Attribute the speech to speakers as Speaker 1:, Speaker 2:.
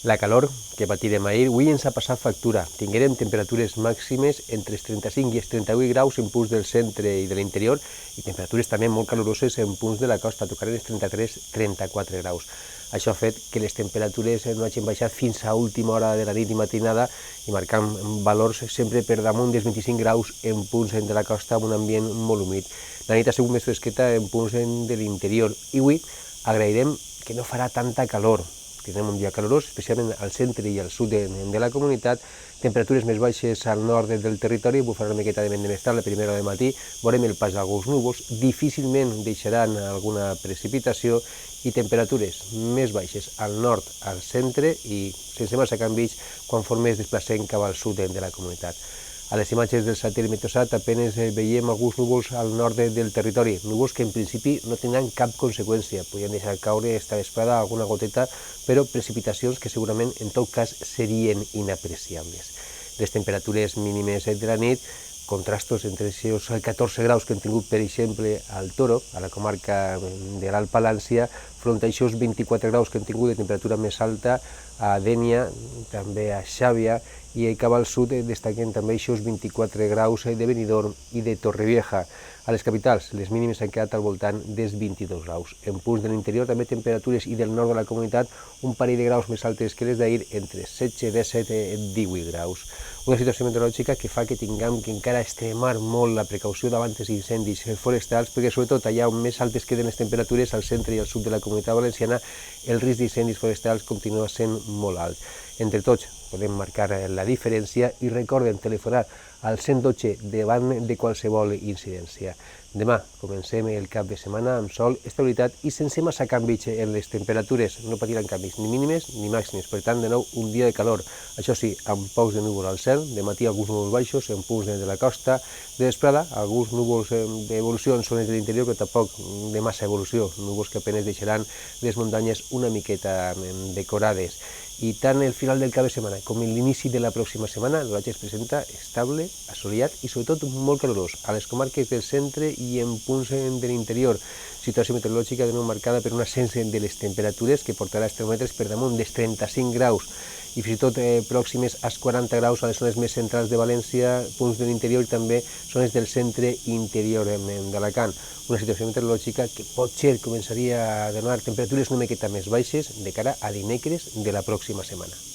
Speaker 1: La calor que patirem ahir avui ens ha passat factura. Tinguérem temperatures màximes entre els 35 i els 38 graus en punts del centre i de l'interior i temperatures també molt caloroses en punts de la costa, tocaren els 33-34 graus. Això ha fet que les temperatures no hagin baixat fins a última hora de la nit i matinada i marcant valors sempre per damunt dels 25 graus en punts de la costa amb un ambient molt humit. La nit ha sigut més fresqueta en punts de l'interior i avui agrairem que no farà tanta calor. Tindrem un dia calorós, especialment al centre i al sud de la comunitat, temperatures més baixes al nord del territori, bufarà una miqueta de vent de mestral a primera hora de matí, veurem el pas d'alguns núvols, difícilment deixaran alguna precipitació i temperatures més baixes al nord, al centre i sense massa canvis conforme es desplacem cap al sud de la comunitat. A les imatges del satèl·lit Meteosat apenas veiem alguns núvols al nord del territori, núvols que en principi no tindran cap conseqüència, podrien deixar caure esta vesprada alguna goteta, però precipitacions que segurament en tot cas serien inapreciables. Les temperatures mínimes de la nit, contrastos entre els 14 graus que hem tingut, per exemple, al Toro, a la comarca de l'Alt Palància, front a aquests 24 graus que hem tingut de temperatura més alta a Dénia, també a Xàbia, i cap al sud destaquen també aquests 24 graus de Benidorm i de Torrevieja. A les capitals, les mínimes han quedat al voltant dels 22 graus. En punts de l'interior també temperatures i del nord de la comunitat un parell de graus més altes que les d'ahir, entre 16, 17 i 18 graus. Una situació meteorològica que fa que tinguem que encara extremar molt la precaució davant dels incendis forestals, perquè sobretot allà on més altes queden les temperatures, al centre i al sud de la comunitat valenciana, el risc d'incendis forestals continua sent molt alt. Entre tots podem marcar la diferència i recorden telefonar al 112 davant de qualsevol incidència. Demà comencem el cap de setmana amb sol, estabilitat i sense massa canvis en les temperatures. No patiran canvis ni mínimes ni màximes, per tant, de nou, un dia de calor. Això sí, amb pocs de núvols al cel, de matí alguns núvols baixos en punts de la costa, de vesprada alguns núvols d'evolució en zones de l'interior, però tampoc de massa evolució, núvols que apenas deixaran les muntanyes una miqueta decorades. I tant el final del cap de setmana com l'inici de la pròxima setmana l'oratge es presenta estable, assolellat i sobretot molt calorós a les comarques del centre i en punts de l'interior. Situació meteorològica de nou marcada per un ascens de les temperatures que portarà els termòmetres per damunt dels 35 graus i fins i tot pròximes als 40 graus a les zones més centrals de València, punts de l'interior i també zones del centre i interior d'Alacant. Una situació meteorològica que potser començaria a donar temperatures una miqueta més baixes de cara a dimecres de la pròxima setmana.